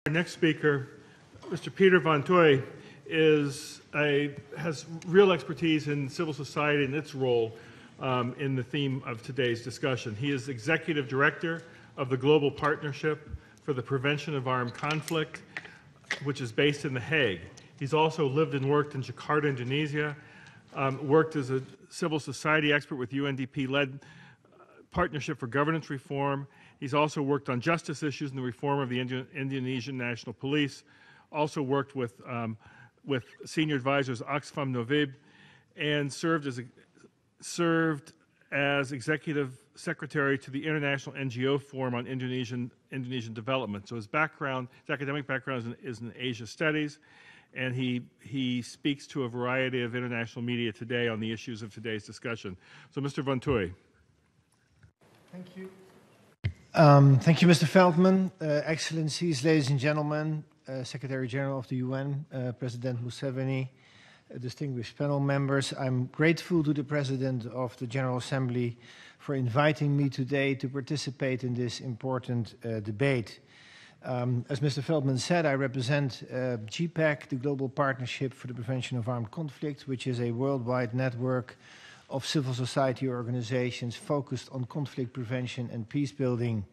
Our next speaker, Mr. Peter van Tuijl, has real expertise in civil society and its role in the theme of today's discussion. He is Executive Director of the Global Partnership for the Prevention of Armed Conflict, which is based in The Hague. He's also lived and worked in Jakarta, Indonesia, worked as a civil society expert with UNDP-led Partnership for Governance Reform. He's also worked on justice issues and the reform of the Indonesian National Police, also worked with senior advisors Oxfam Novib, and served as Executive Secretary to the International NGO Forum on Indonesian Development. So his academic background is in Asia Studies, and he speaks to a variety of international media today on the issues of today's discussion. So Mr. van Tuijl. Thank you. Thank you, Mr. Feldman, Excellencies, ladies and gentlemen, Secretary General of the UN, President Museveni, distinguished panel members. I'm grateful to the President of the General Assembly for inviting me today to participate in this important debate. As Mr. Feldman said, I represent GPPAC, the Global Partnership for the Prevention of Armed Conflict, which is a worldwide network of civil society organizations focused on conflict prevention and peace building.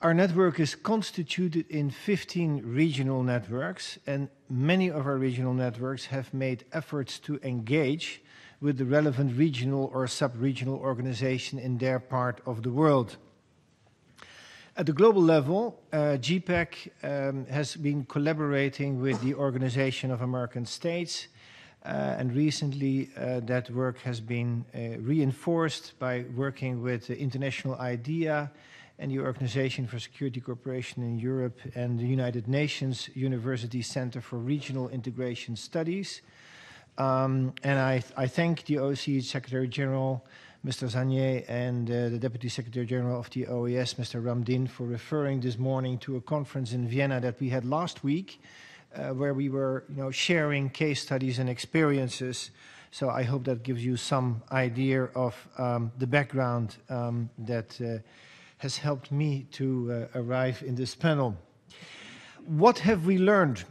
Our network is constituted in 15 regional networks, and many of our regional networks have made efforts to engage with the relevant regional or sub-regional organization in their part of the world. At the global level, GPPAC has been collaborating with the Organization of American States, and recently that work has been reinforced by working with the International IDEA and the Organization for Security Cooperation in Europe and the United Nations University Center for Regional Integration Studies. And I thank the OSCE Secretary General, Mr. Zanier, and the Deputy Secretary General of the OAS, Mr. Ramdin, for referring this morning to a conference in Vienna that we had last week, where we were sharing case studies and experiences. So I hope that gives you some idea of the background that has helped me to arrive in this panel. What have we learned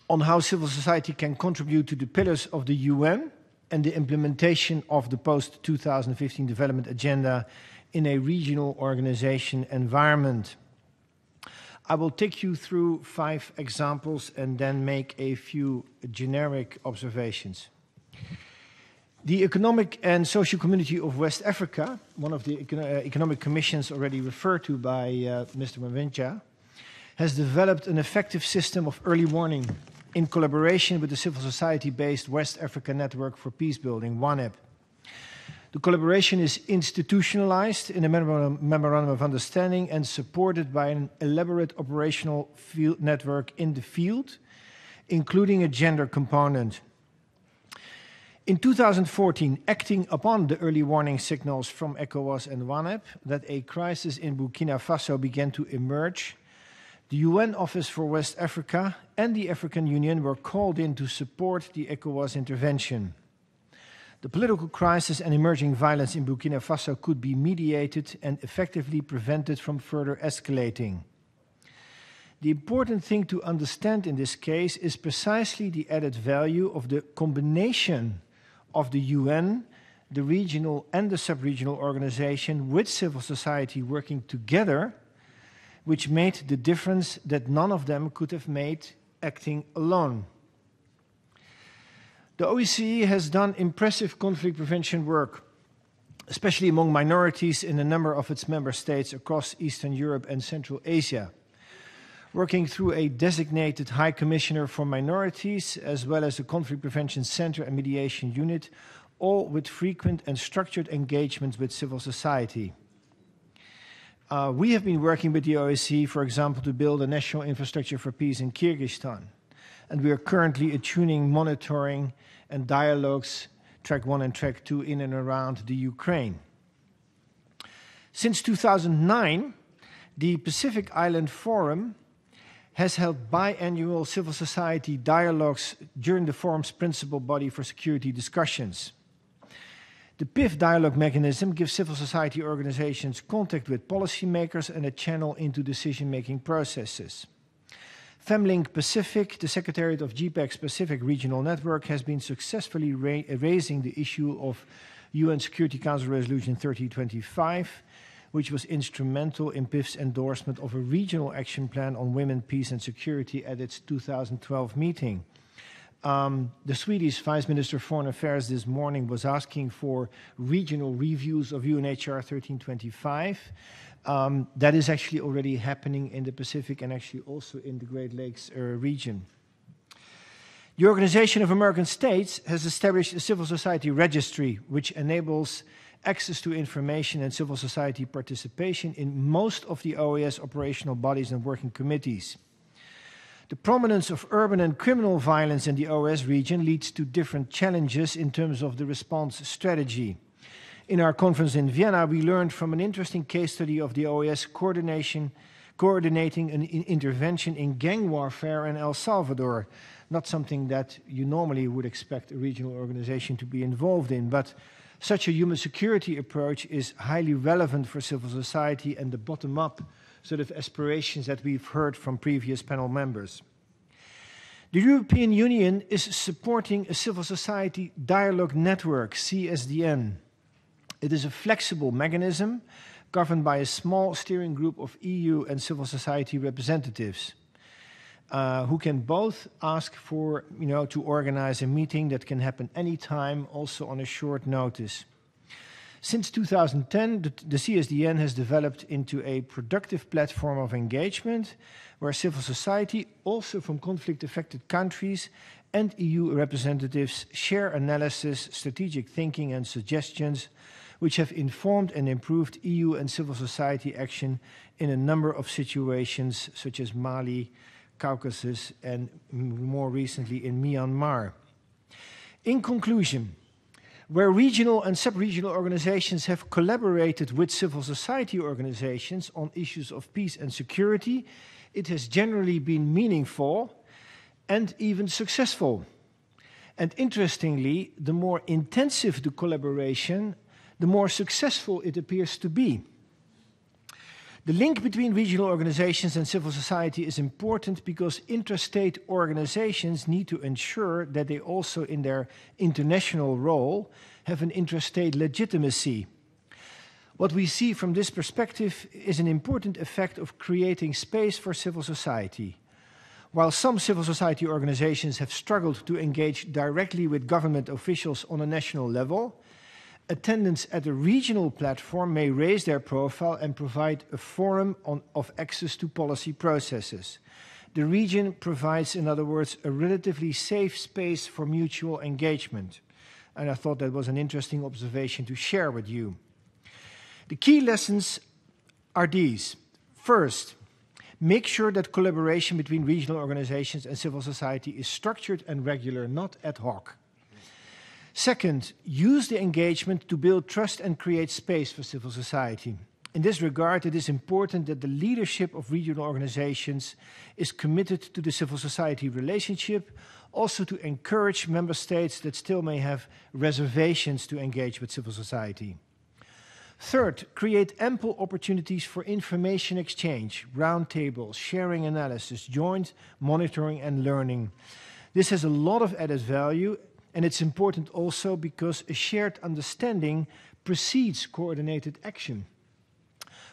on how civil society can contribute to the pillars of the UN and the implementation of the post-2015 development agenda in a regional organization environment? I will take you through 5 examples and then make a few generic observations. The Economic and Social Community of West Africa, one of the economic commissions already referred to by Mr. Mwenja, has developed an effective system of early warning in collaboration with the civil society-based West Africa Network for Peacebuilding, WANEP. The collaboration is institutionalized in a memorandum of understanding and supported by an elaborate operational field network in the field, including a gender component. In 2014, acting upon the early warning signals from ECOWAS and WANEP that a crisis in Burkina Faso began to emerge, the UN Office for West Africa and the African Union were called in to support the ECOWAS intervention. The political crisis and emerging violence in Burkina Faso could be mediated and effectively prevented from further escalating. The important thing to understand in this case is precisely the added value of the combination of the UN, the regional and the sub-regional organization with civil society working together, which made the difference that none of them could have made acting alone. The OSCE has done impressive conflict prevention work, especially among minorities in a number of its member states across Eastern Europe and Central Asia, working through a designated High Commissioner for Minorities, as well as a Conflict Prevention Center and Mediation Unit, all with frequent and structured engagements with civil society. We have been working with the OSCE, for example, to build a national infrastructure for peace in Kyrgyzstan, and we are currently attuning monitoring and dialogues, track 1 and track 2, in and around the Ukraine. Since 2009, the Pacific Island Forum has held biannual civil society dialogues during the forum's principal body for security discussions. The PIF dialogue mechanism gives civil society organizations contact with policymakers and a channel into decision-making processes. FemLink Pacific, the Secretariat of GPPAC's Pacific Regional Network, has been successfully raising the issue of UN Security Council Resolution 3025, which was instrumental in PIF's endorsement of a regional action plan on women, peace and security at its 2012 meeting. The Swedish Vice Minister of Foreign Affairs this morning was asking for regional reviews of UNHCR 1325. That is actually already happening in the Pacific and actually also in the Great Lakes region. The Organization of American States has established a civil society registry which enables access to information and civil society participation in most of the OAS operational bodies and working committees. The prominence of urban and criminal violence in the OAS region leads to different challenges in terms of the response strategy. In our conference in Vienna, we learned from an interesting case study of the OAS coordinating an intervention in gang warfare in El Salvador. Not something that you normally would expect a regional organization to be involved in, but such a human security approach is highly relevant for civil society and the bottom-up sort of aspirations that we've heard from previous panel members. The European Union is supporting a civil society dialogue network, CSDN. It is a flexible mechanism governed by a small steering group of EU and civil society representatives who can both ask for, to organize a meeting that can happen anytime, also on a short notice. Since 2010, the CSDN has developed into a productive platform of engagement where civil society, also from conflict-affected countries, and EU representatives share analysis, strategic thinking, and suggestions which have informed and improved EU and civil society action in a number of situations, such as Mali, Caucasus, and more recently in Myanmar. In conclusion, where regional and sub-regional organizations have collaborated with civil society organizations on issues of peace and security, it has generally been meaningful and even successful. And interestingly, the more intensive the collaboration, the more successful it appears to be. The link between regional organizations and civil society is important because intrastate organizations need to ensure that they also, in their international role, have an intrastate legitimacy. What we see from this perspective is an important effect of creating space for civil society. While some civil society organizations have struggled to engage directly with government officials on a national level, attendance at a regional platform may raise their profile and provide a forum of access to policy processes. The region provides, in other words, a relatively safe space for mutual engagement. And I thought that was an interesting observation to share with you. The key lessons are these. First, make sure that collaboration between regional organizations and civil society is structured and regular, not ad hoc. Second, use the engagement to build trust and create space for civil society. In this regard, it is important that the leadership of regional organizations is committed to the civil society relationship, also to encourage member states that still may have reservations to engage with civil society. Third, create ample opportunities for information exchange, roundtables, sharing analysis, joint monitoring and learning. This has a lot of added value. And it's important also because a shared understanding precedes coordinated action.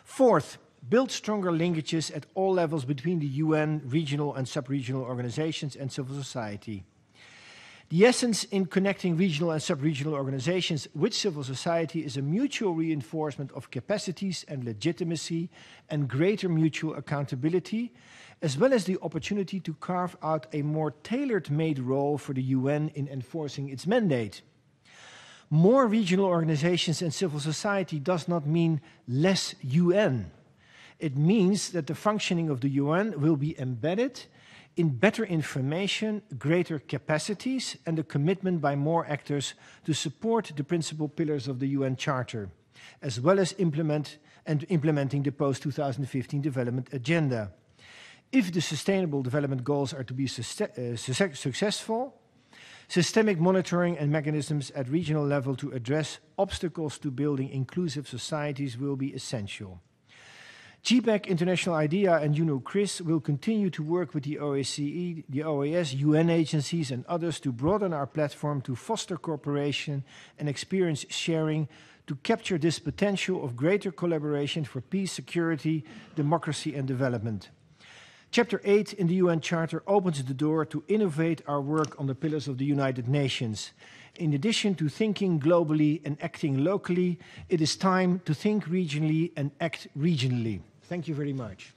Fourth, build stronger linkages at all levels between the UN, regional and sub-regional organizations and civil society. The essence in connecting regional and sub-regional organizations with civil society is a mutual reinforcement of capacities and legitimacy and greater mutual accountability, as well as the opportunity to carve out a more tailor-made role for the UN in enforcing its mandate. More regional organizations and civil society does not mean less UN. It means that the functioning of the UN will be embedded in better information, greater capacities, and a commitment by more actors to support the principal pillars of the UN Charter, as well as implementing the post-2015 development agenda. If the Sustainable Development Goals are to be successful, systemic monitoring and mechanisms at regional level to address obstacles to building inclusive societies will be essential. GPPAC, International IDEA, and UNO-CRIS will continue to work with the OSCE, the OAS, UN agencies, and others to broaden our platform to foster cooperation and experience sharing to capture this potential of greater collaboration for peace, security, democracy, and development. Chapter 8 in the UN Charter opens the door to innovate our work on the pillars of the United Nations. In addition to thinking globally and acting locally, it is time to think regionally and act regionally. Thank you very much.